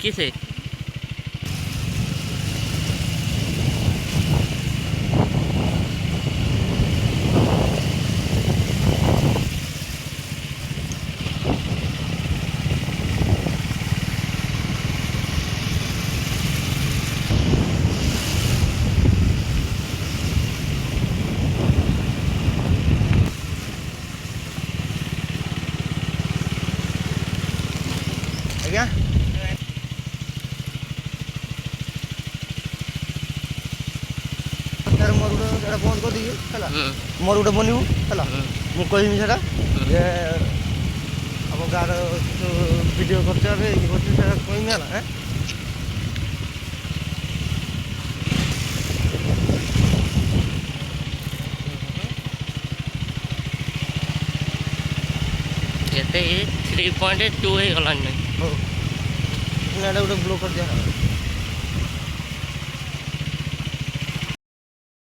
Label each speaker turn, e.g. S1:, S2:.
S1: किसे
S2: ଆଜ୍ଞା ମୋର ଗୋଟେ ସେଟା ବନ୍ଦ କରିଦେଇକି ହେଲା ମୋର ଗୋଟେ ବନିବୁ ହେଲା ମୁଁ କହିବି ସେଟା ଯେ ଆମ ଗାଁର ଭିଡ଼ିଓ କରୁଛ ଏବେ ଇଏ କରୁଛୁ ସେଟା କହିବି ହେଲା
S1: କେତେ 3.2 ହେଇଗଲାଣି
S2: ହଉ ଏଇଟା ଗୋଟେ ବ୍ଲକ୍ କରିଦିଆ ହେଲା